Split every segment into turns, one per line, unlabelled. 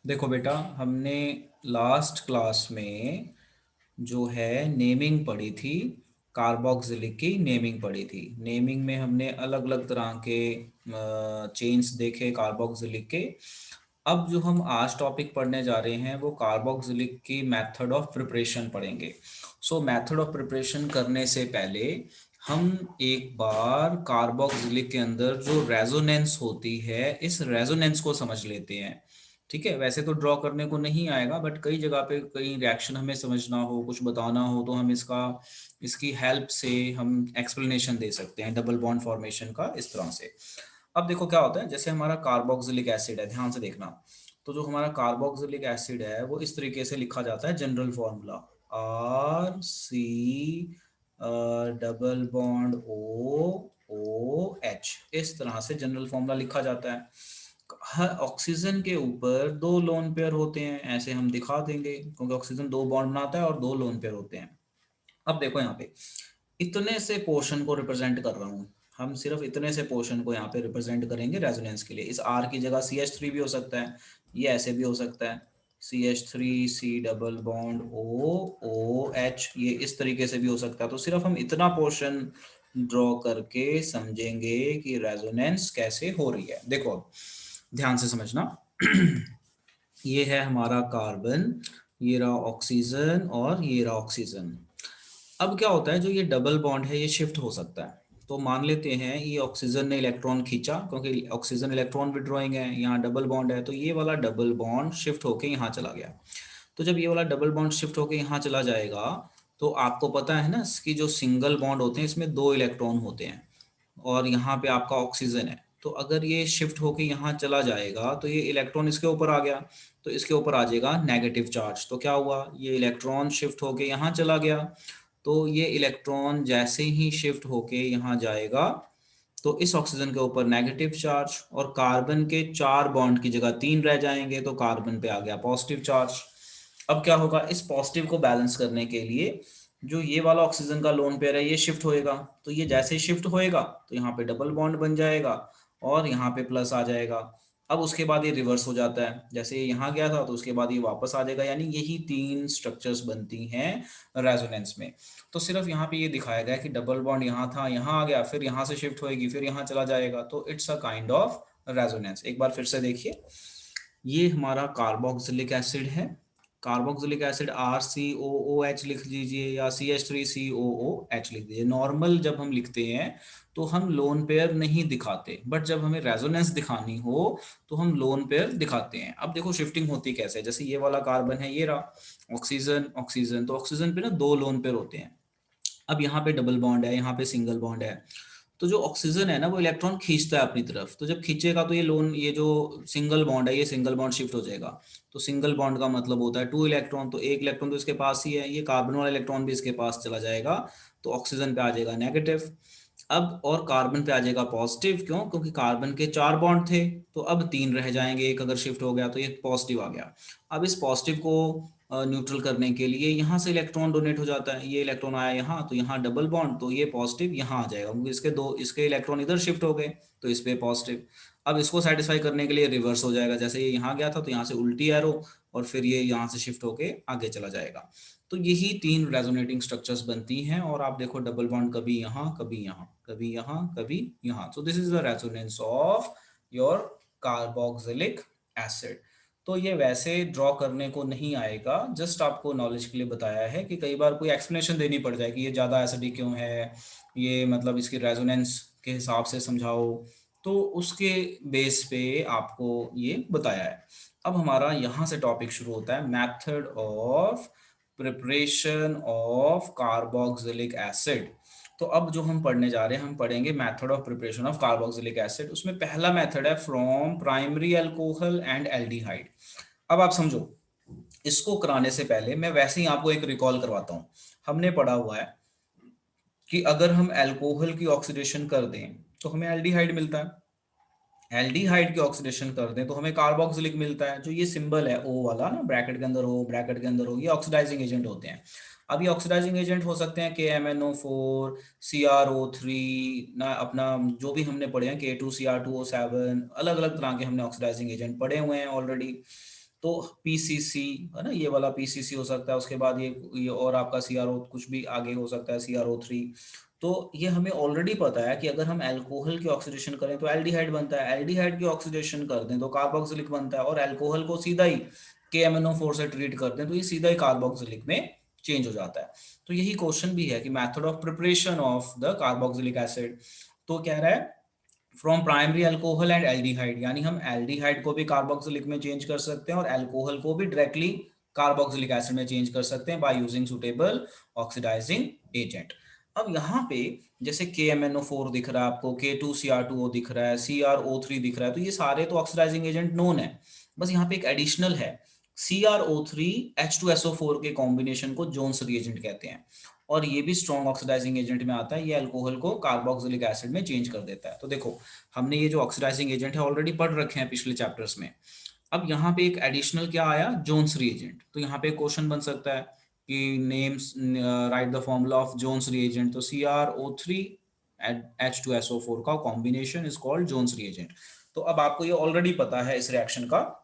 देखो बेटा, हमने लास्ट क्लास में जो है नेमिंग पढ़ी थी, कार्बोक्सिलिक की नेमिंग पढ़ी थी। नेमिंग में हमने अलग अलग तरह के चेन्स देखे कार्बोक्सिलिक के। अब जो हम आज टॉपिक पढ़ने जा रहे हैं वो कार्बोक्सिलिक की मेथड ऑफ प्रिपरेशन पढ़ेंगे। सो मेथड ऑफ प्रिपरेशन करने से पहले हम एक बार कार्बोक्सिलिक के अंदर जो रेजोनेंस होती है, इस रेजोनेंस को समझ लेते हैं। ठीक है, वैसे तो ड्रॉ करने को नहीं आएगा, बट कई जगह पे कई रिएक्शन हमें समझना हो, कुछ बताना हो, तो हम इसकी हेल्प से हम एक्सप्लेनेशन दे सकते हैं डबल बॉन्ड फॉर्मेशन का इस तरह से। अब देखो क्या होता है, जैसे हमारा कार्बोक्सिलिक एसिड है, ध्यान से देखना। तो जो हमारा कार्बोक्सिलिक एसिड है वो इस तरीके से लिखा जाता है, general formula RC double bond OH, इस तरह से जनरल फॉर्मूला लिखा जाता है। हर ऑक्सीजन के ऊपर दो लोन पेयर होते हैं, ऐसे हम दिखा देंगे, क्योंकि ऑक्सीजन दो बॉन्ड बनाता है और दो लोन पेयर होते हैं। अब देखो यहाँ पे इतने से पोर्शन को रिप्रेजेंट कर रहा हूँ, हम सिर्फ इतने से पोर्शन को यहाँ पे रिप्रेजेंट करेंगे रेजोनेंस के लिए। इस R की जगह CH3 भी हो सकता है, ये ऐसे भी हो सकता है, CH3 C double bond OH, ये इस तरीके से भी हो सकता है। तो सिर्फ हम इतना पोर्शन ड्रॉ करके समझेंगे कि रेजोनेंस कैसे हो रही है। देखो अब ध्यान से समझना। ये है हमारा कार्बन, ये रहा ऑक्सीजन और ये रहा ऑक्सीजन। अब क्या होता है, जो ये डबल बॉन्ड है ये शिफ्ट हो सकता है। तो मान लेते हैं ये ऑक्सीजन ने इलेक्ट्रॉन खींचा, क्योंकि ऑक्सीजन इलेक्ट्रॉन विड्रॉइंग है, यहाँ डबल बॉन्ड है, तो ये वाला डबल बॉन्ड शिफ्ट होके यहाँ चला गया। तो जब ये वाला डबल बॉन्ड शिफ्ट होके यहाँ चला जाएगा, तो आपको पता है ना, इसकी जो सिंगल बॉन्ड होते हैं इसमें दो इलेक्ट्रॉन होते हैं, और यहाँ पे आपका ऑक्सीजन है। तो अगर ये शिफ्ट होके यहाँ चला जाएगा तो ये इलेक्ट्रॉन इसके ऊपर आ गया, तो इसके ऊपर आ जाएगा नेगेटिव चार्ज। तो क्या हुआ, ये इलेक्ट्रॉन शिफ्ट होके यहाँ चला गया। तो ये इलेक्ट्रॉन जैसे ही शिफ्ट होके यहाँ जाएगा तो इस ऑक्सीजन के ऊपर नेगेटिव चार्ज, और कार्बन के चार बॉन्ड की जगह तीन रह जाएंगे, तो कार्बन पे आ गया पॉजिटिव चार्ज। अब क्या होगा, इस पॉजिटिव को बैलेंस करने के लिए जो ये वाला ऑक्सीजन का लोन पेयर है ये शिफ्ट होएगा। तो ये जैसे ही शिफ्ट होएगा तो यहाँ पे डबल बॉन्ड बन जाएगा और यहाँ पे प्लस आ जाएगा। अब उसके बाद ये रिवर्स हो जाता है, जैसे ये यहाँ गया था तो उसके बाद ये वापस आ जाएगा, यानी यही तीन स्ट्रक्चर्स बनती हैं रेजोनेंस में। तो सिर्फ यहाँ पे ये दिखाया गया कि डबल बॉन्ड यहाँ था, यहाँ आ गया, फिर यहाँ से शिफ्ट होएगी, फिर यहाँ चला जाएगा, तो it's a kind of resonance. एक बार फिर से देखिए, ये हमारा कार्बोक्सिलिक एसिड है। कार्बोक्सिलिक एसिड RCOOH लिख दीजिए या CH3COOH लिख दीजिए। नॉर्मल जब हम लिखते हैं तो हम लोन पेयर नहीं दिखाते, बट जब हमें रेजोनेंस दिखानी हो तो हम लोन पेयर दिखाते हैं। अब देखो शिफ्टिंग होती कैसे है, जैसे ये वाला कार्बन है, ये रहा ऑक्सीजन ऑक्सीजन, तो ऑक्सीजन पे ना दो लोन पेयर होते हैं। अब यहाँ पे डबल बॉन्ड है, यहाँ पे सिंगल बॉन्ड है। तो जो ऑक्सीजन है ना वो इलेक्ट्रॉन खींचता है अपनी तरफ, तो जब खींचेगा तो ये जो सिंगल बॉन्ड है ये सिंगल बॉन्ड शिफ्ट हो जाएगा। तो सिंगल बॉन्ड का मतलब होता है टू इलेक्ट्रॉन, तो एक इलेक्ट्रॉन तो इसके पास ही है, ये कार्बन वाला इलेक्ट्रॉन भी इसके पास चला जाएगा, तो ऑक्सीजन पे आ जाएगा नेगेटिव। अब और कार्बन पे आ जाएगा पॉजिटिव, क्यों, क्योंकि कार्बन के चार बॉन्ड थे, तो अब तीन रह जाएंगे, एक अगर शिफ्ट हो गया तो ये पॉजिटिव आ गया। अब इस पॉजिटिव को न्यूट्रल करने के लिए यहाँ से इलेक्ट्रॉन डोनेट हो जाता है, ये इलेक्ट्रॉन आया यहाँ, तो यहाँ डबल बॉन्ड, तो ये पॉजिटिव यहाँ आ जाएगा, क्योंकि इसके इलेक्ट्रॉन इधर शिफ्ट हो गए, तो इस पे पॉजिटिव। अब इसको सेटिस्फाई करने के लिए रिवर्स हो जाएगा, जैसे ये यहाँ गया था तो यहाँ से उल्टी एरो, और फिर ये यहाँ से शिफ्ट होके आगे चला जाएगा। तो यही तीन रेजोनेटिंग स्ट्रक्चर्स बनती हैं, और आप देखो डबल बॉन्ड कभी यहाँ कभी यहाँ कभी यहाँ कभी यहाँ, तो this is the resonance of your carboxylic acid. तो ये वैसे ड्रॉ करने को नहीं आएगा, जस्ट आपको नॉलेज के लिए बताया है कि कई बार कोई एक्सप्लेनेशन देनी पड़ जाए कि ये ज़्यादा एसिडिक क्यों है, ये मतलब इसकी रेजोनेंस के हिसाब से समझाओ, तो उसके बेस पे आपको ये बताया है। अब हमारा यहाँ से टॉपिक शुरू होता है, method of preparation of carboxylic acid. तो अब जो हम पढ़ने जा रहे हैं, हम पढ़ेंगे method of preparation of carboxylic acid. उसमें पहला मेथड है from primary alcohol and aldehyde. अब आप समझो, इसको कराने से पहले मैं वैसे ही आपको एक रिकॉल करवाता हूँ। हमने पढ़ा हुआ है कि अगर हम अल्कोहल की ऑक्सीडेशन कर दें तो हमें एल्डिहाइड मिलता है, एल्डिहाइड की ऑक्सीडेशन कर दें तो हमें कार्बोक्सिलिक मिलता है। जो ये सिंबल है ओ वाला ना, ब्रैकेट के अंदर हो, ब्रैकेट के अंदर हो, ये ऑक्सीडाइजिंग एजेंट होते हैं। अब ये ऑक्सीडाइजिंग एजेंट हो सकते हैं KMnO4, CrO3 ना, अपना जो भी हमने पढ़े हैं K2CR2O7, अलग अलग तरह के हमने ऑक्सीडाइजिंग एजेंट पढ़े हुए हैं ऑलरेडी। तो पीसीसी है ना, ये वाला पीसीसी हो सकता है, उसके बाद ये और आपका सीआरओ कुछ भी आगे हो सकता है, सीआरओ 3। तो ये हमें ऑलरेडी पता है कि अगर हम अल्कोहल की ऑक्सीडेशन करें तो एल्डिहाइड बनता है, एल्डिहाइड की ऑक्सीडेशन कर दें तो कार्बोक्सिलिक बनता है, और अल्कोहल को सीधा ही KMnO4 से ट्रीट करते हैं तो ये सीधा ही कार्बोक्सिलिक में चेंज हो जाता है। तो यही क्वेश्चन भी है कि method of preparation of the carboxylic acid. तो कह रहा है from primary alcohol and aldehyde, यानी हम एल्डिहाइड को भी कार्बोक्सिलिक में चेंज कर सकते हैं और अल्कोहल को भी डायरेक्टली कार्बोक्सिलिक एसिड में चेंज कर सकते हैं by using suitable oxidising agent. अब यहाँ पे जैसे KMnO4 दिख रहा है आपको, K2Cr2O दिख रहा है, CrO3 दिख रहा है, तो ये सारे तो ऑक्सीडाइजिंग एजेंट नोन है। बस यहाँ पे एक एडिशनल है, CrO3 H2SO4 के कॉम्बिनेशन को जोन्स रिएजेंट कहते हैं, और ये भी स्ट्रॉन्ग ऑक्सीडाइजिंग एजेंट में आता है, ये अल्कोहल को कार्बोक्सिलिक एसिड में चेंज कर देता है। तो देखो हमने ये जो ऑक्सीडाइजिंग एजेंट है ऑलरेडी पढ़ रखे हैं पिछले चैप्टर्स में। अब यहाँ पे एक एडिशनल क्या आया, जोन्स रिएजेंट। तो यहाँ पे क्वेश्चन बन सकता है कि names write the formula of Jones reagent. तो CrO3 H2SO4 का combination is called Jones reagent. तो अब आपको ये ऑलरेडी पता है इस रिएक्शन का।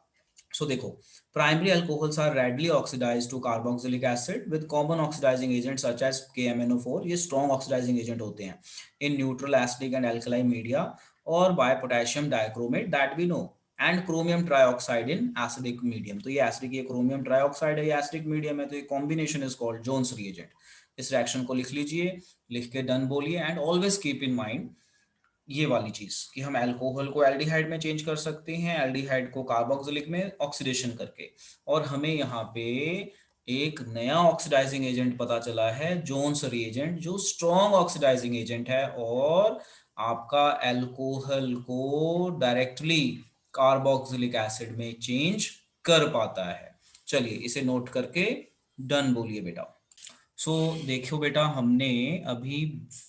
सो देखो, primary alcohols are readily oxidized to carboxylic acid with common oxidizing agents such as KMnO4, ये strong oxidizing agent होते हैं in neutral, acidic and alkali media, और by potassium dichromate that we know, and chromium trioxide in acidic medium। तो ये acidic, ये chromium trioxide है, ये acidic medium है, तो ये combination is called Jones reagent। इस रिएक्शन को लिख लीजिए, लिख के डन बोलिए, and always keep in mind ये वाली चीज कि हम अल्कोहल को एल्डिहाइड में चेंज कर सकते हैं, एल्डिहाइड को कार्बोक्सिलिक में ऑक्सीडेशन करके, और हमें यहाँ पे एक नया ऑक्सीडाइजिंग एजेंट पता चला है, जोन्स रिएजेंट, जो स्ट्रॉन्ग ऑक्सीडाइजिंग एजेंट है और आपका अल्कोहल को डायरेक्टली कार्बोक्सिलिक एसिड में चेंज कर पाता है। चलिए इसे नोट करके डन बोलिए बेटा। सो देखो बेटा, हमने अभी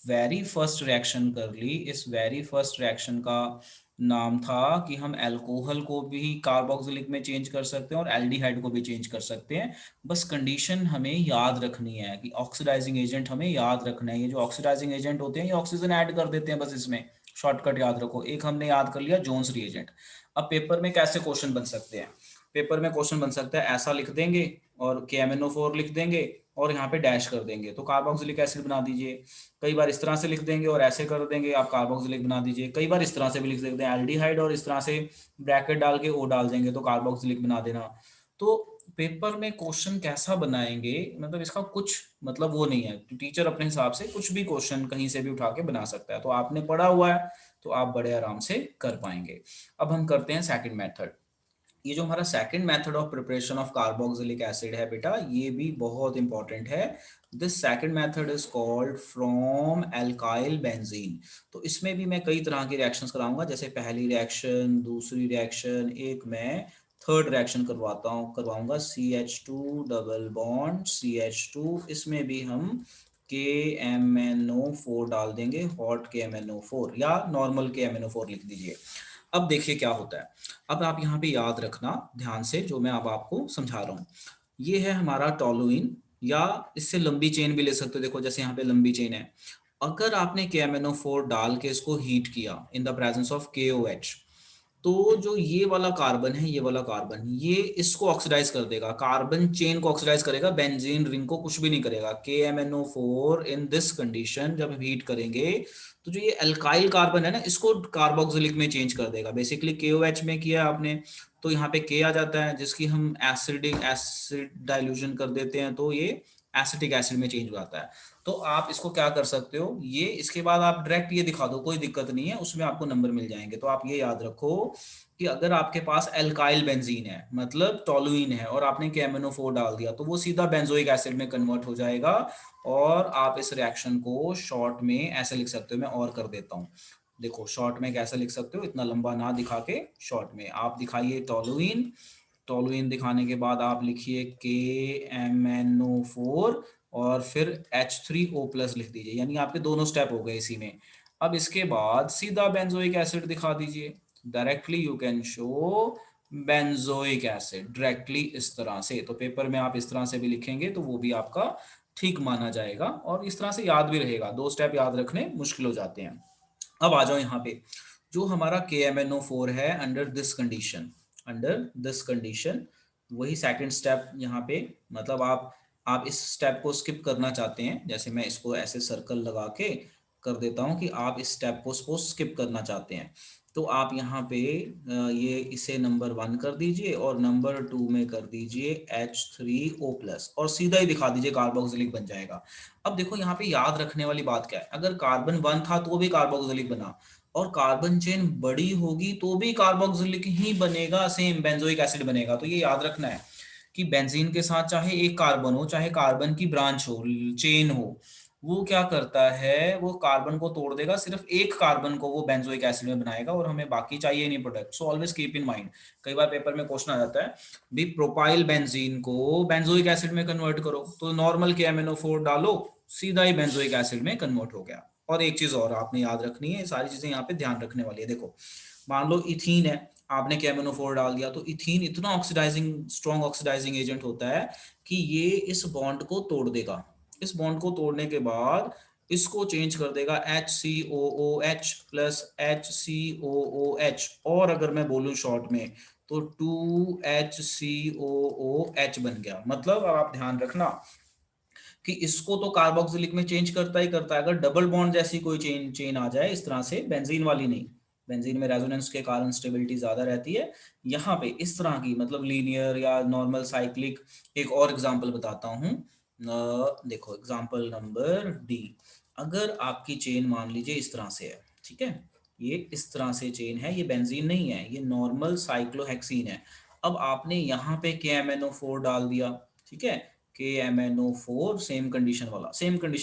वेरी फर्स्ट रिएक्शन कर ली। इस वेरी फर्स्ट रिएक्शन का नाम था कि हम अल्कोहल को भी कार्बोक्सिलिक में चेंज कर सकते हैं और एल्डिहाइड को भी चेंज कर सकते हैं। बस कंडीशन हमें याद रखनी है कि ऑक्सीडाइजिंग एजेंट हमें याद रखना है। ये जो ऑक्सीडाइजिंग एजेंट होते हैं ये ऑक्सीजन ऐड कर देते हैं, बस इसमें शॉर्टकट याद रखो। एक हमने याद कर लिया जोन्स रिएजेंट। अब पेपर में कैसे क्वेश्चन बन सकते हैं? पेपर में क्वेश्चन बन सकता है ऐसा लिख देंगे और KMnO4 लिख देंगे और यहाँ पे डैश कर देंगे तो कार्बोक्सिलिक एसिड बना दीजिए। कई बार इस तरह से लिख देंगे और ऐसे कर देंगे आप कार्बोक्सिलिक बना दीजिए। कई बार इस तरह से भी लिख सकते हैं एल्डिहाइड और इस तरह से ब्रैकेट डाल के O डाल देंगे तो कार्बोक्सिलिक बना देना। तो पेपर में क्वेश्चन कैसा बनाएंगे, मतलब इसका कुछ मतलब वो नहीं है। टीचर अपने हिसाब से कुछ भी क्वेश्चन कहीं से भी उठा के बना सकता है। तो आपने पढ़ा हुआ है तो आप बड़े आराम से कर पाएंगे। अब हम करते हैं सेकंड मेथड। ये जो हमारा second method of preparation of carboxylic acid है बेटा, ये भी बहुत इंपॉर्टेंट है। This second method is called from alkyl benzene. तो इसमें भी मैं कई तरह के रिएक्शंस कराऊंगा, जैसे पहली रिएक्शन, दूसरी रिएक्शन, एक मैं थर्ड रिएक्शन करवाऊंगा CH2 डबल बॉन्ड CH2। इसमें भी हम KMnO4 डाल देंगे, हॉट KMnO4 या नॉर्मल KMnO4 लिख दीजिए। अब देखिए क्या होता है। अब आप यहाँ पे याद रखना ध्यान से जो मैं अब आपको समझा रहा हूँ। ये है हमारा टोलुइन, या इससे लंबी चेन भी ले सकते हो। देखो जैसे यहाँ पे लंबी चेन है, अगर आपने KMnO4 डाल के इसको हीट किया इन द प्रेजेंस ऑफ KOH, तो जो ये वाला कार्बन है, ये वाला कार्बन, ये इसको ऑक्सीडाइज कर देगा, कार्बन चेन को ऑक्सीडाइज करेगा, बेंजीन रिंग को कुछ भी नहीं करेगा। KMnO4 इन दिस कंडीशन जब हम हीट करेंगे तो जो ये अल्काइल कार्बन है ना, इसको कार्बोक्सिलिक में चेंज कर देगा। बेसिकली KOH में किया आपने तो यहाँ पे K आ जाता है, जिसकी हम एसिड डाइल्यूशन कर देते हैं तो ये एसिटिक एसिड में चेंज हो जाता है। तो आप इसको क्या कर सकते हो, ये इसके बाद आप डायरेक्ट ये दिखा दो, कोई दिक्कत नहीं है, उसमें आपको नंबर मिल जाएंगे। तो आप ये याद रखो कि अगर आपके पास एल्काइल बेंजीन है, मतलब टोलुइन है, और आपने KMnO4 डाल दिया तो वो सीधा बेंजोइक एसिड में कन्वर्ट हो जाएगा। और आप इस रिएक्शन को शॉर्ट में ऐसे लिख सकते हो, मैं और कर देता हूँ। देखो शॉर्ट में कैसे लिख सकते हो, इतना लंबा ना दिखा के शॉर्ट में आप दिखाइए टोलुइन। टोलुइन दिखाने के बाद आप लिखिए KMnO4 और फिर H3O+ लिख दीजिए, यानी आपके दोनों स्टेप हो गए इसी में। अब इसके बाद सीधा बेंजोइक एसिड दिखा दीजिए, directly you can show benzoic acid directly इस तरह से। तो पेपर में आप इस तरह से भी लिखेंगे तो वो भी आपका ठीक माना जाएगा और इस तरह से याद भी रहेगा। दो स्टेप याद रखने मुश्किल हो जाते हैं। अब आ जाओ यहाँ पे, जो हमारा KMnO4 है, अंडर दिस कंडीशन वही सेकंड स्टेप यहाँ पे, मतलब आप इस स्टेप को स्किप करना चाहते हैं, जैसे मैं इसको ऐसे सर्कल लगा के कर देता हूँ कि आप इस स्टेप को सपोज स्किप करना चाहते हैं, तो आप यहाँ पे ये इसे नंबर 1 कर दीजिए और नंबर 2 में कर दीजिए H3O+ और सीधा ही दिखा दीजिए कार्बोक्सिलिक बन जाएगा। अब देखो यहाँ पे याद रखने वाली बात क्या है, अगर कार्बन 1 था तो भी कार्बोक्सिलिक बना, और कार्बन चेन बड़ी होगी तो भी कार्बोक्सिलिक ही बनेगा, सेम बेंजोइक एसिड बनेगा। तो ये याद रखना है कि बेंजीन के साथ चाहे एक कार्बन हो, चाहे कार्बन की ब्रांच हो, चेन हो, वो क्या करता है, वो कार्बन को तोड़ देगा, सिर्फ एक कार्बन को वो बेंजोइक एसिड में बनाएगा और हमें बाकी चाहिए नहीं product. So always keep in mind, कई बार पेपर में क्वेश्चन आ जाता है भी प्रोपाइल बेंजीन को बेंजोइक एसिड में कन्वर्ट करो, तो नॉर्मल KMnO4 डालो, सीधा ही बेंजोइक एसिड में कन्वर्ट हो गया। और एक चीज और आपने याद रखनी है, सारी चीजें यहाँ पे ध्यान रखने वाली है। देखो मान लो इथीन है, आपने KMnO4 डाल दिया, तो इथीन इतना ऑक्सीडाइजिंग, स्ट्रॉन्ग ऑक्सीडाइजिंग एजेंट होता है कि ये इस बॉन्ड को तोड़ देगा। इस बॉन्ड को तोड़ने के बाद इसको चेंज कर देगा HCOOH प्लस HCOOH, और अगर मैं बोलूं शॉर्ट में तो 2HCOOH बन गया। मतलब अब आप ध्यान रखना कि इसको तो कार्बोक्सिलिक में चेंज करता ही करता है। अगर डबल बॉन्ड जैसी कोई चेन चेन आ जाए इस तरह से, बेंजीन वाली नहीं, बेंजीन में रेजोनेंस के कारण स्टेबिलिटी ज्यादा रहती है, यहाँ पे इस तरह की मतलब लीनियर या नॉर्मल साइक्लिक। एक और एग्जांपल बताता हूँ, देखो एग्जांपल नंबर डी। अगर आपकी चेन मान लीजिए इस तरह से है, ठीक है, ये इस तरह से चेन है, ये बेंजीन नहीं है, ये नॉर्मल साइक्लोहेक्सीन है। अब आपने यहाँ पे KMnO4 डाल दिया, ठीक है, KMnO4 सेम कंडीशन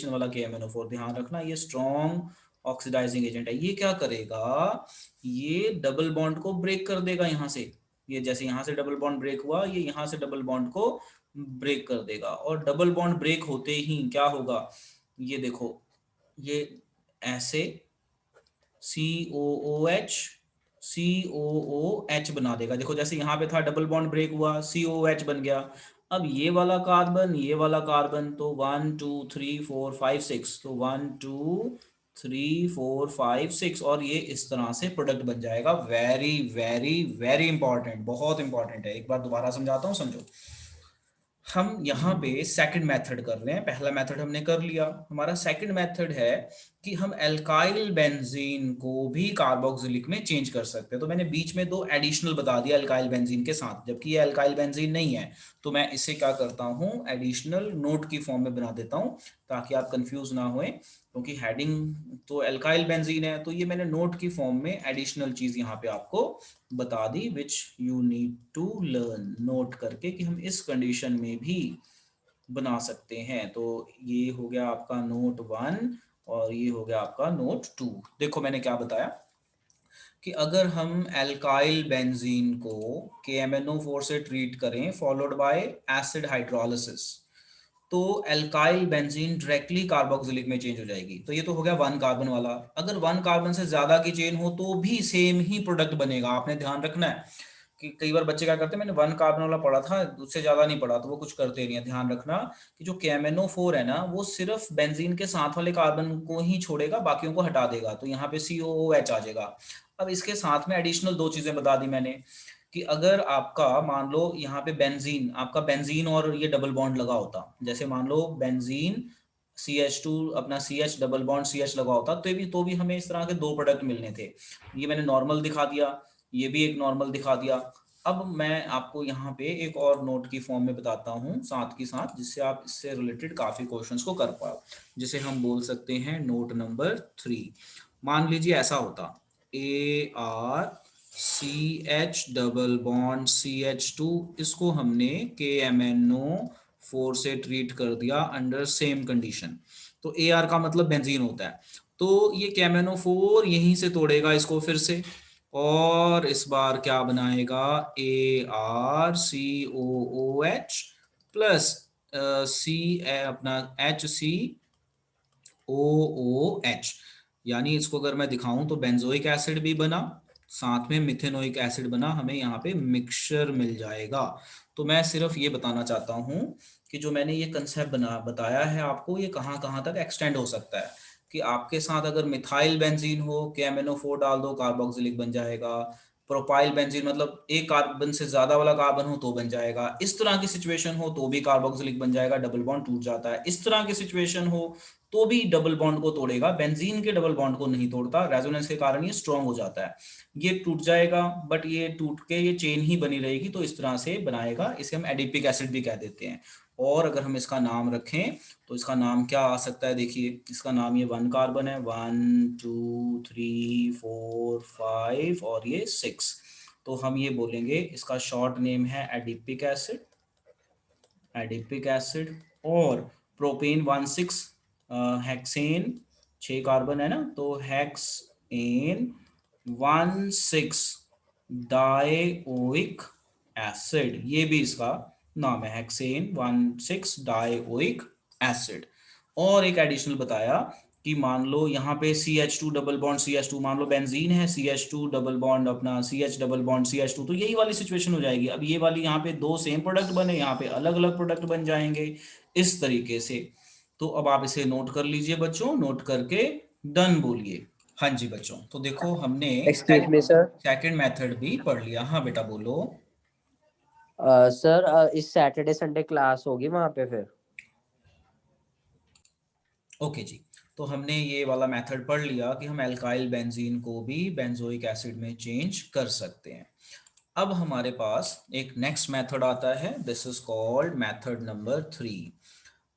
वाला KMnO4, ध्यान रखना ये स्ट्रॉन्ग ऑक्सीडाइजिंग एजेंट है। ये क्या करेगा, ये डबल बॉन्ड को ब्रेक कर देगा यहाँ से। ये जैसे यहाँ से डबल बॉन्ड ब्रेक हुआ, ये यहाँ से डबल बॉन्ड को ब्रेक कर देगा, और डबल बॉन्ड ब्रेक होते ही क्या होगा, ये देखो, ये ऐसे COOH बना देगा। देखो जैसे यहाँ पे था डबल बॉन्ड ब्रेक हुआ, COOH बन गया। अब ये वाला कार्बन, ये वाला कार्बन, तो 1 2 3 4 5 6, तो 1 2 3 4 5 6, और ये इस तरह से प्रोडक्ट बन जाएगा। वेरी वेरी वेरी इंपॉर्टेंट, बहुत इंपॉर्टेंट है। एक बार दोबारा समझाता हूँ, समझो। हम यहाँ पे सेकंड मेथड कर रहे हैं, पहला मेथड हमने कर लिया, हमारा सेकंड मेथड है कि हम एल्काइल बेंजीन को भी कार्बोक्सिलिक में चेंज कर सकते हैं। तो मैंने बीच में दो एडिशनल बता दिया एल्काइल बेंजीन के साथ, जबकि ये एल्काइल बेंजीन नहीं है, तो मैं इसे क्या करता हूँ, एडिशनल नोट की फॉर्म में बना देता हूँ, ताकि आप कंफ्यूज ना होए, क्योंकि हेडिंग तो एल्काइल बेंजीन है, तो ये मैंने नोट की फॉर्म में एडिशनल चीज यहाँ पे आपको बता दी, which you need to learn, note करके कि हम इस कंडीशन में भी बना सकते हैं। तो ये हो गया आपका नोट 1 और ये हो गया आपका नोट 2। देखो मैंने क्या बताया कि अगर हम एल्काइल बेंजीन को KMnO4 से ट्रीट करें फॉलोड बाय एसिड हाइड्रोलिसिस, तो एल्काइल बेंजीन डायरेक्टली कार्बोक्सिलिक में चेंज हो जाएगी। तो ये तो हो गया 1 कार्बन वाला। अगर 1 कार्बन से ज्यादा की चेन हो तो भी सेम ही प्रोडक्ट बनेगा। आपने ध्यान रखना है कि कई बार बच्चे क्या करते हैं, मैंने 1 कार्बन वाला पढ़ा था, उससे ज्यादा नहीं पढ़ा, तो वो कुछ करते नहीं है। ध्यान रखना कि जो KMnO4 है ना, वो सिर्फ बेंजीन के साथ वाले कार्बन को ही छोड़ेगा, बाकियों को हटा देगा, तो यहाँ पे COOH आ जाएगा। अब इसके साथ में एडिशनल दो चीजें बता दी मैंने कि अगर आपका मान लो यहाँ पे बेंजीन, आपका बेंजीन और ये डबल बॉन्ड लगा होता, जैसे मान लो बेंजीन CH2 अपना CH डबल बॉन्ड CH लगा होता, तो भी हमें इस तरह के दो प्रोडक्ट मिलने थे। ये मैंने नॉर्मल दिखा दिया, ये भी एक नॉर्मल दिखा दिया। अब मैं आपको यहाँ पे एक और नोट की फॉर्म में बताता हूँ साथ के साथ, जिससे आप इससे रिलेटेड काफी क्वेश्चंस को कर पाओ, जिसे हम बोल सकते हैं नोट नंबर 3। मान लीजिए ऐसा होता, ArCH डबल बॉन्ड CH2, इसको हमने KMnO4 से ट्रीट कर दिया अंडर सेम कंडीशन। तो Ar का मतलब बेंजीन होता है, तो ये KMnO4 यहीं से तोड़ेगा इसको फिर से, और इस बार क्या बनाएगा, ArCOOH प्लस सी अपना HCOOH, यानी इसको अगर मैं दिखाऊं तो बेंजोइक एसिड भी बना, साथ में मिथेनोइक एसिड बना, हमें यहाँ पे मिक्सचर मिल जाएगा। तो मैं सिर्फ ये बताना चाहता हूँ कि जो मैंने ये कंसेप्ट बताया है आपको, ये कहाँ कहाँ तक एक्सटेंड हो सकता है, कि आपके साथ अगर मिथाइल बेंजीन हो, KMnO4 डाल दो, कार्बोक्सिलिक बन जाएगा। प्रोपाइल बेंजीन मतलब एक कार्बन से ज्यादा वाला कार्बन हो तो बन जाएगा, इस तरह की सिचुएशन हो तो भी कार्बोक्सिलिक बन जाएगा, डबल बॉन्ड टूट जाता है, इस तरह की सिचुएशन हो तो भी डबल बॉन्ड को तोड़ेगा, बेंजीन के डबल बॉन्ड को नहीं तोड़ता, रेजोनेंस के कारण ये स्ट्रांग हो जाता है। ये टूट जाएगा बट ये टूट के ये चेन ही बनी रहेगी, तो इस तरह से बनाएगा, इसे हम एडिपिक एसिड भी कह देते हैं। और अगर हम इसका नाम रखें तो इसका नाम क्या आ सकता है, देखिए इसका नाम, ये 1 कार्बन है, 1 2 3 4 5 और ये 6, तो हम ये बोलेंगे इसका शॉर्ट नेम है एडिपिक एसिड, एडिपिक एसिड। और प्रोपेन 1 6 हेक्सेन 6 कार्बन है ना, तो हेक्सेन 1 6 डाइओइक एसिड, ये भी इसका नाम है, हेक्सेन 1 6 डाइओइक एसिड। और एक एडिशनल बताया कि मान लो यहाँ पे CH2 डबल बॉन्ड CH2, मान लो बेंजीन है, CH2 डबल बॉन्ड अपना CH डबल बॉन्ड CH2, तो यही वाली सिचुएशन हो जाएगी। अब ये वाली यहाँ पे दो सेम प्रोडक्ट बने, यहाँ पे अलग अलग प्रोडक्ट बन जाएंगे इस तरीके से। तो अब आप इसे नोट कर लीजिए बच्चों, नोट करके डन बोलिए। हाँ जी बच्चों, तो देखो हमने
excuse me sir.
Second method भी पढ़ लिया। हाँ बेटा बोलो।
सर इस सैटरडे संडे क्लास होगी वहाँ पे फिर?
ओके जी, तो हमने ये वाला मेथड पढ़ लिया कि हम एल्काइल बेंजीन को भी बेंजोइक एसिड में चेंज कर सकते हैं। अब हमारे पास एक नेक्स्ट मेथड आता है, this is called method number 3,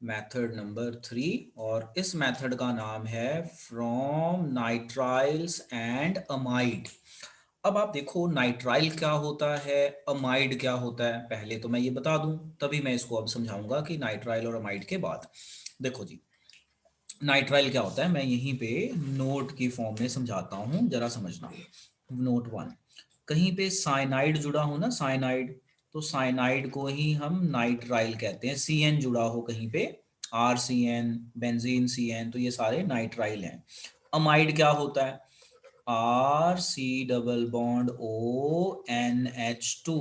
method number 3। और इस मेथड का नाम है फ्रॉम नाइट्राइल्स एंड अमाइड। अब आप देखो नाइट्राइल क्या होता है, अमाइड क्या होता है, पहले तो मैं ये बता दूं, तभी मैं इसको अब समझाऊंगा कि नाइट्राइल और अमाइड के बाद। देखो जी, नाइट्राइल क्या होता है, मैं यहीं पे नोट की फॉर्म में समझाता हूँ, जरा समझना। नोट 1, कहीं पे साइनाइड जुड़ा हो ना, साइनाइड, तो साइनाइड को ही हम नाइट्राइल कहते हैं। CN जुड़ा हो कहीं पे, RCN, बेंजीन CN, तो ये सारे नाइट्राइल हैं। अमाइड क्या होता है, RC डबल बॉन्ड ONH2,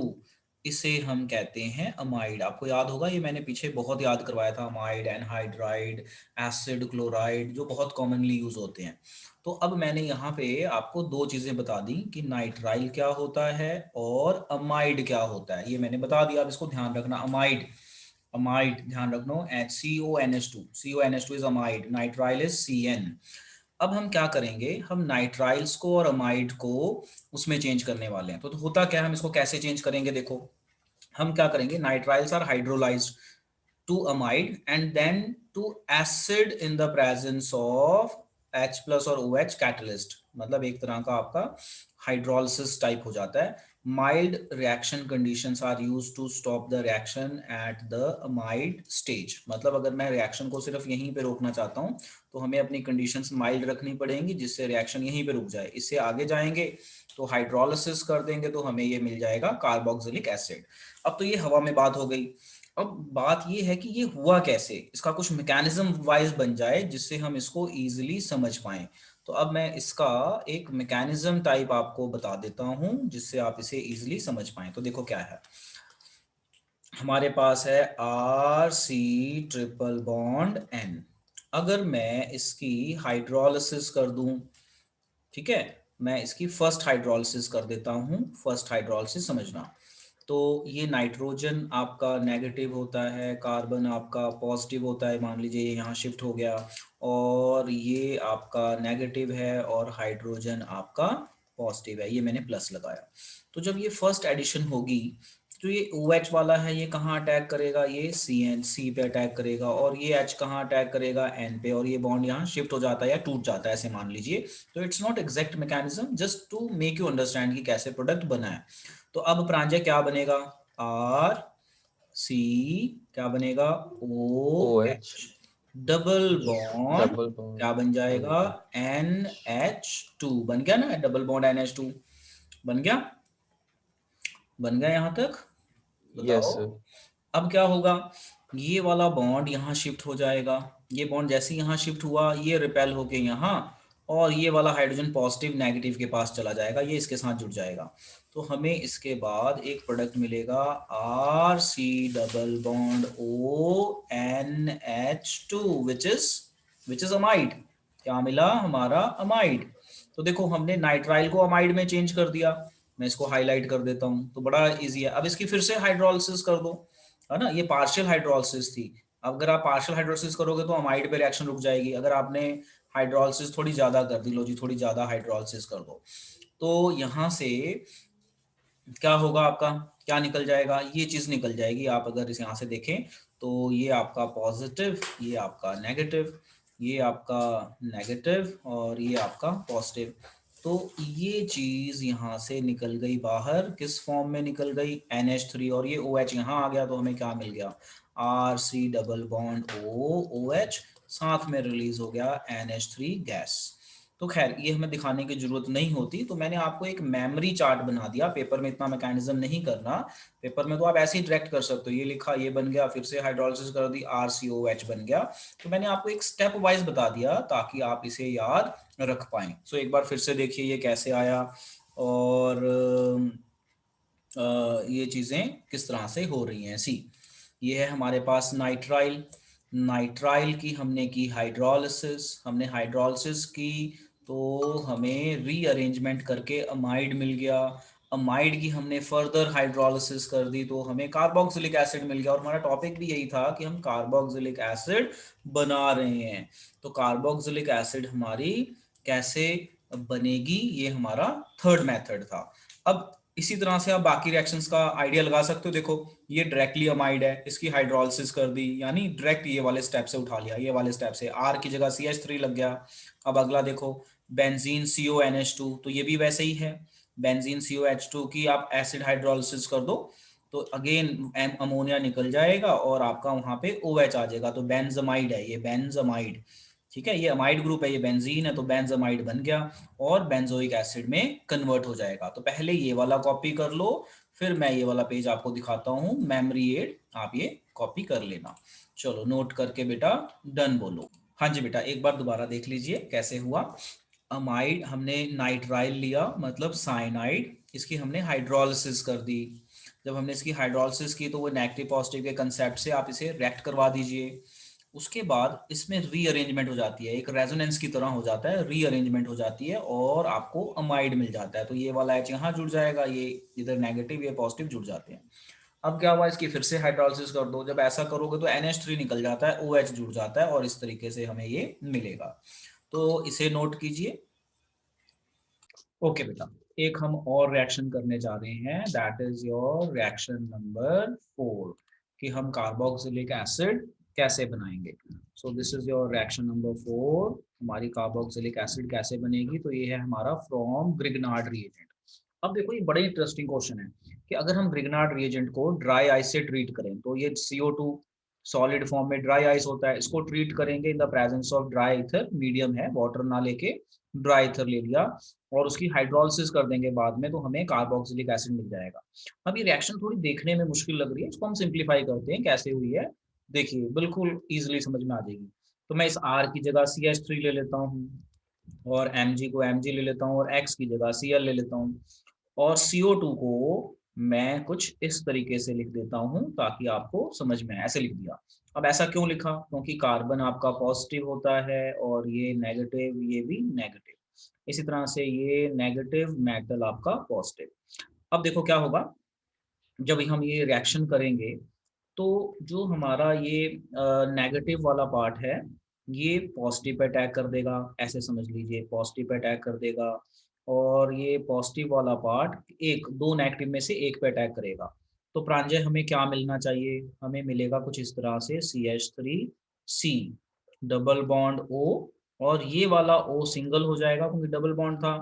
इसे हम कहते हैं अमाइड। आपको याद होगा, ये मैंने पीछे बहुत याद करवाया था, अमाइड, एनहाइड्राइड, एसिड, क्लोराइड, जो बहुत कॉमनली यूज होते हैं। तो अब मैंने यहाँ पे आपको दो चीजें बता दी कि नाइट्राइल क्या होता है और अमाइड क्या होता है, ये मैंने बता दिया। अब इसको ध्यान रखना, अमाइड, अमाइड ध्यान रखना, CONH2 is amide, nitrile is CN। अब हम क्या करेंगे, हम नाइट्राइल्स को और अमाइड को उसमें चेंज करने वाले हैं। तो होता क्या है, हम इसको कैसे चेंज करेंगे, देखो हम क्या करेंगे, nitriles are hydrolysed to amide and then to acid in the presence of H plus और OH कैटलिस्ट, मतलब एक तरह का आपका हाइड्रोलिसिस टाइप हो जाता है। Mild reaction conditions are used to stop the reaction at the amide stage, मतलब अगर मैं रिएक्शन को सिर्फ यहीं पे रोकना चाहता हूं तो हमें अपनी कंडीशंस माइल्ड रखनी पड़ेंगी, जिससे रिएक्शन यहीं पे रुक जाए। इससे आगे जाएंगे तो हाइड्रोलिसिस कर देंगे तो हमें ये मिल जाएगा कार्बोक्सिलिक एसिड। अब तो ये हवा में बात हो गई। अब बात ये है कि ये हुआ कैसे, इसका कुछ मैकेनिज्म वाइज बन जाए जिससे हम इसको इजीली समझ पाएं। तो अब मैं इसका एक मैकेनिज्म टाइप आपको बता देता हूं जिससे आप इसे इजीली समझ पाएं। तो देखो क्या है, हमारे पास है RC ट्रिपल बॉन्ड N। अगर मैं इसकी हाइड्रोलिसिस कर दूं, ठीक है, मैं इसकी फर्स्ट हाइड्रोलिसिस कर देता हूं, फर्स्ट हाइड्रोलिसिस समझना। तो ये नाइट्रोजन आपका नेगेटिव होता है, कार्बन आपका पॉजिटिव होता है, मान लीजिए ये यहाँ शिफ्ट हो गया, और ये आपका नेगेटिव है और हाइड्रोजन आपका पॉजिटिव है, ये मैंने प्लस लगाया। तो जब ये फर्स्ट एडिशन होगी तो ये OH वाला है, ये कहाँ अटैक करेगा, ये C पे अटैक करेगा, और ये H कहाँ अटैक करेगा, N पे, और ये बॉन्ड यहाँ शिफ्ट हो जाता है या टूट जाता है, ऐसे मान लीजिए। तो it's not exact mechanism, just to make you understand कि कैसे प्रोडक्ट बना है। तो अब प्रांजय क्या बनेगा, RC क्या बनेगा,
OH
OH double bond
double bond
क्या बन जाएगा,
NH।
NH2 बन गया ना, डबल बॉन्ड NH2 बन गया, बन गया यहां तक,
यस
बताओ।
सर।
अब क्या होगा, ये वाला बॉन्ड यहाँ शिफ्ट हो जाएगा, ये बॉन्ड जैसे यहाँ शिफ्ट हुआ ये रिपेल होके यहाँ, और ये वाला हाइड्रोजन पॉजिटिव नेगेटिव के पास चला जाएगा, ये इसके साथ जुड़ जाएगा। तो हमें इसके बाद एक प्रोडक्ट मिलेगा RC double bond ONH2 which is amide. क्या मिला हमारा, अमाइड। तो देखो हमने नाइट्राइल को अमाइड में चेंज कर दिया, मैं इसको हाईलाइट कर देता हूँ तो बड़ा इजी है। अब इसकी फिर से हाइड्रोलिसिस कर दो, है ना, ये पार्शियल हाइड्रोलिसिस थी। अगर आप पार्शियल हाइड्रोलिसिस करोगे तो अमाइड पे रिएक्शन रुक जाएगी। अगर आपने हाइड्रोलिसिस थोड़ी ज्यादा कर दी, लो जी थोड़ी ज्यादा हाइड्रोलिसिस कर दो, तो यहाँ से क्या होगा, आपका क्या निकल जाएगा, ये चीज निकल जाएगी। आप अगर इस यहाँ से देखें तो ये आपका पॉजिटिव, ये आपका नेगेटिव, ये आपका नेगेटिव और ये आपका पॉजिटिव। तो ये चीज यहाँ से निकल गई बाहर, किस फॉर्म में निकल गई, NH3, और ये OH यहाँ आ गया तो हमें क्या मिल गया, RC डबल बॉन्ड OH, साथ में रिलीज हो गया NH3 गैस। तो खैर ये हमें दिखाने की जरूरत नहीं होती, तो मैंने आपको एक मेमोरी चार्ट बना दिया। पेपर में इतना मैकेनिज्म नहीं करना, पेपर में तो आप ऐसे ही डायरेक्ट कर सकते हो, ये लिखा ये बन गया, फिर से हाइड्रोलिसिस कर दी RCOH बन गया। तो मैंने आपको एक स्टेप वाइज बता दिया ताकि आप इसे याद रख पाए। सो एक बार फिर से देखिए ये कैसे आया और ये चीजें किस तरह से हो रही हैं। सी, ये है हमारे पास नाइट्राइल, नाइट्राइल की हमने की हाइड्रोलिसिस, हमने हाइड्रोलिसिस की तो हमें रीअरेंजमेंट करके अमाइड मिल गया। अमाइड की हमने फर्दर हाइड्रोलिसिस कर दी तो हमें कार्बोक्सिलिक एसिड मिल गया। और हमारा टॉपिक भी यही था कि हम कार्बोक्सिलिक एसिड बना रहे हैं। तो कार्बोक्सिलिक एसिड हमारी कैसे बनेगी, ये हमारा थर्ड मेथड था। अब इसी तरह से आप बाकी रिएक्शंस का आइडिया लगा सकते हो। देखो ये डायरेक्टली अमाइड है, इसकी हाइड्रोलिसिस कर दी, यानी डायरेक्ट ये वाले स्टेप से उठा लिया, ये वाले स्टेप से R की जगह CH3 लग गया। अब अगला देखो बेंजीन CONH2, तो ये भी वैसे ही है, बेंजीन COH2 की आप एसिड हाइड्रोलिसिस कर दो तो अगेन अमोनिया निकल जाएगा और आपका वहां पे OH आ जाएगा। तो बेंजमाइड है ये, बेंजमाइड, ठीक है, ये अमाइड ग्रुप है, ये बेंजीन है तो बेंजमाइड बन गया और बेंजोइक एसिड में कन्वर्ट हो जाएगा। तो पहले ये वाला कॉपी कर लो, फिर मैं ये वाला पेज आपको दिखाता हूँ, मेमोरी एड, आप ये कॉपी कर लेना। चलो नोट करके बेटा डन बोलो। हाँ जी बेटा, एक बार दोबारा देख लीजिए कैसे हुआ। अमाइड हमने नाइट्राइल लिया मतलब साइनाइड, इसकी हमने हाइड्रोलिसिस कर दी। जब हमने इसकी हाइड्रोलिसिस की तो वो नेगेटिव पॉजिटिव के कंसेप्ट से आप इसे रिएक्ट करवा दीजिए। उसके बाद इसमें रीअरेंजमेंट हो जाती है, एक रेजोनेंस की तरह हो जाता है, रीअरेंजमेंट हो जाती है और आपको अमाइड मिल जाता है। तो ये वाला H यहाँ जुड़ जाएगा, ये इधर नेगेटिव ये पॉजिटिव जुड़ जाते हैं। अब क्या हुआ, इसकी फिर से हाइड्रोलिसिस कर दो, जब ऐसा करोगे तो NH3 निकल जाता है, OH जुड़ जाता है और इस तरीके से हमें ये मिलेगा। तो इसे नोट कीजिए। ओके बेटा, एक हम और रिएक्शन करने जा रहे हैं, that is your reaction number 4, कि हम कार्बोक्सिलिक एसिड कैसे बनाएंगे। So this is your reaction number 4, हमारी कार्बोक्सिलिक एसिड कैसे बनेगी। तो ये है हमारा फ्रॉम ग्रिग्नार्ड रिएजेंट। अब देखो ये बड़े इंटरेस्टिंग क्वेश्चन है कि अगर हम ग्रिग्नार्ड रिएजेंट को ड्राई आइस से ट्रीट करें, तो ये CO2 सॉलिड फॉर्म में ड्राई आइस होता है, इसको ट्रीट करेंगे इन the presence of dry ether, medium है, वाटर ना लेके ड्राई ईथर ले लिया और उसकी हाइड्रोलिसिस कर देंगे बाद में, तो हमें कार्बोक्सिलिक एसिड मिल जाएगा। अब ये रिएक्शन थोड़ी देखने में मुश्किल लग रही है, इसको हम सिंप्लीफाई करते हैं कैसे हुई है, देखिए बिल्कुल इजीली समझ में आ जाएगी। तो मैं इस R की जगह CH3 ले लेता हूँ और Mg को Mg ले लेता हूँ और X की जगह Cl ले लेता हूँ और CO2 को मैं कुछ इस तरीके से लिख देता हूँ ताकि आपको समझ में आए, ऐसे लिख दिया। अब ऐसा क्यों लिखा, क्योंकि कार्बन आपका पॉजिटिव होता है और ये नेगेटिव, ये भी नेगेटिव, इसी तरह से ये नेगेटिव मेटल आपका पॉजिटिव। अब देखो क्या होगा, जब हम ये रिएक्शन करेंगे तो जो हमारा ये नेगेटिव वाला पार्ट है ये पॉजिटिव पे अटैक कर देगा, ऐसे समझ लीजिए पॉजिटिव पे अटैक कर देगा। और ये पॉजिटिव वाला पार्ट एक दो नेगेटिव में से एक पे अटैक करेगा। तो प्रांजय हमें क्या मिलना चाहिए, हमें मिलेगा कुछ इस तरह से CH3C डबल बॉन्ड O, और ये वाला O सिंगल हो जाएगा क्योंकि डबल बॉन्ड था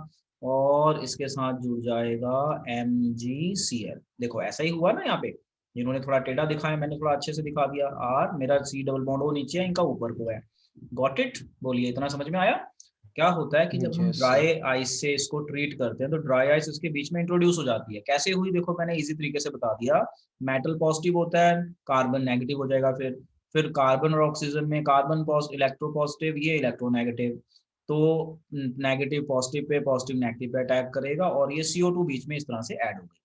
और इसके साथ जुड़ जाएगा MgCl। देखो ऐसा ही हुआ ना, यहाँ पे जिन्होंने थोड़ा टेढ़ा दिखाया मैंने थोड़ा अच्छे से दिखा दिया। R मेरा C डबल बॉन्ड O नीचे है, इनका ऊपर को है। गॉट इट, बोलिए इतना समझ में आया। क्या होता है कि जब हम
यस सर।
ड्राई आइस से इसको ट्रीट करते हैं तो ड्राई आइस इसके बीच में इंट्रोड्यूस हो जाती है। कैसे हुई देखो, मैंने इजी तरीके से बता दिया, मेटल पॉजिटिव होता है, कार्बन नेगेटिव हो जाएगा, फिर कार्बन और ऑक्सीजन में कार्बन इलेक्ट्रो पॉजिटिव, ये इलेक्ट्रोनेगेटिव, तो negative positive pay, positive negative पे अटैक करेगा और ये CO2 बीच में इस तरह से ऐड हो गई।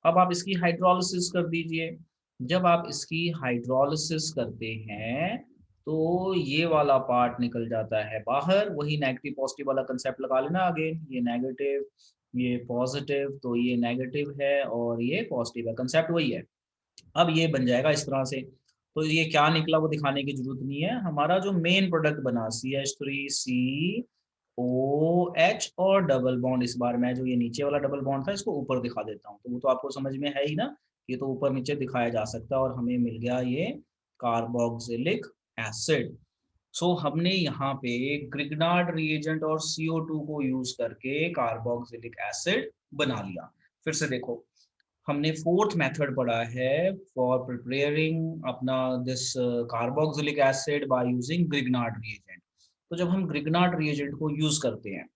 अब आप इसकी हाइड्रोलिसिस कर दीजिए। जब आप इसकी हाइड्रोलिसिस करते हैं तो ये वाला पार्ट निकल जाता है बाहर, वही नेगेटिव पॉजिटिव वाला कंसेप्ट लगा लेना, आगे ये नेगेटिव ये पॉजिटिव, तो ये नेगेटिव है और ये पॉजिटिव है, कंसेप्ट वही है। अब ये बन जाएगा इस तरह से। तो ये क्या निकला वो दिखाने की जरूरत नहीं है, हमारा जो मेन प्रोडक्ट बना CH3COH और डबल बॉन्ड, इस बार मैं जो ये नीचे वाला डबल बॉन्ड था इसको ऊपर दिखा देता हूँ, तो वो तो आपको समझ में है ही ना, ये तो ऊपर नीचे दिखाया जा सकता है और हमें मिल गया ये कार्बोक्सिलिक एसिड। सो हमने यहाँ पे ग्रिग्नार्ड रिएजेंट और CO2 को यूज करके कार्बोक्सिलिक एसिड बना लिया। फिर से देखो, हमने फोर्थ मेथड पढ़ा है फॉर प्रिपेयरिंग अपना this carboxylic acid by using Grignard reagent. तो जब हम ग्रिग्नार्ड रिएजेंट को यूज करते हैं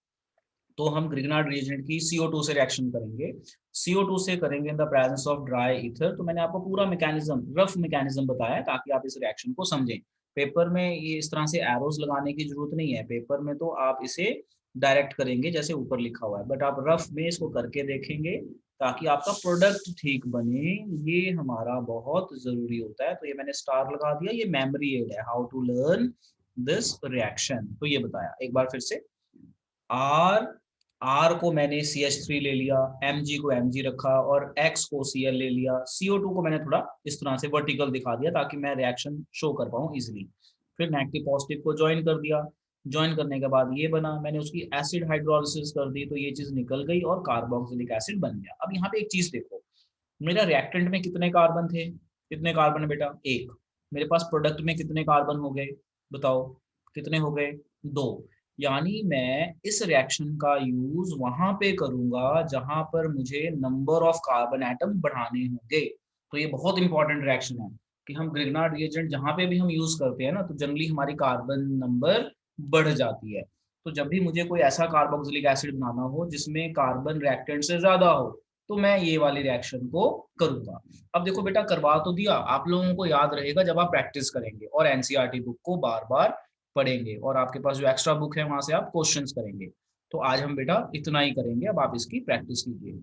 तो हम ग्रिग्नार्ड रिएजेंट की CO2 से रिएक्शन करेंगे, CO2 से करेंगे इन the presence of dry ether. तो मैंने आपको पूरा मैकेनिज्म, रफ मैकेनिज्म बताया ताकि आप इस रिएक्शन को समझें। पेपर में ये इस तरह से एरोज लगाने की जरूरत नहीं है, पेपर में तो आप इसे डायरेक्ट करेंगे जैसे ऊपर लिखा हुआ है, बट आप रफ में इसको करके देखेंगे ताकि आपका प्रोडक्ट ठीक बने। ये हमारा बहुत जरूरी होता है, तो ये मैंने स्टार लगा दिया, ये मेमोरी एड है, how to learn this reaction. तो ये बताया एक बार फिर से, आर आर को मैंने CH3 ले लिया, Mg को Mg रखा और X को Cl ले लिया, CO2 को मैंने थोड़ा इस तरह से वर्टिकल दिखा दिया ताकि मैं रिएक्शन शो कर पाऊँ इजिली। फिर नेगेटिव पॉजिटिव को ज्वाइन कर दिया, ज्वाइन करने के बाद ये बना, मैंने उसकी एसिड हाइड्रोलिसिस कर दी तो ये चीज निकल गई और कार्बोक्सिलिक एसिड बन गया। अब यहाँ पे एक चीज देखो, मेरा रिएक्टेंट में कितने कार्बन थे, कितने कार्बन है बेटा, एक। मेरे पास प्रोडक्ट में कितने कार्बन हो गए, बताओ कितने हो गए, दो। यानी मैं इस रिएक्शन का यूज वहां पे करूंगा जहां पर मुझे नंबर ऑफ कार्बन एटम बढ़ाने होंगे। तो ये बहुत इंपॉर्टेंट रिएक्शन है कि हम ग्रिग्नार्ड रिएजेंट जहां पे भी हम यूज करते हैं ना, तो जनरली हमारी कार्बन नंबर बढ़ जाती है। तो जब भी मुझे कोई ऐसा कार्बोक्सिलिक एसिड बनाना हो जिसमें कार्बन रिएक्टेंट से ज्यादा हो, तो मैं ये वाली रिएक्शन को करूंगा। अब देखो बेटा, करवा तो दिया, आप लोगों को याद रहेगा जब आप प्रैक्टिस करेंगे और एनसीईआरटी बुक को बार बार पढ़ेंगे और आपके पास जो एक्स्ट्रा बुक है वहां से आप क्वेश्चंस करेंगे। तो आज हम बेटा इतना ही करेंगे, अब आप इसकी प्रैक्टिस कीजिए।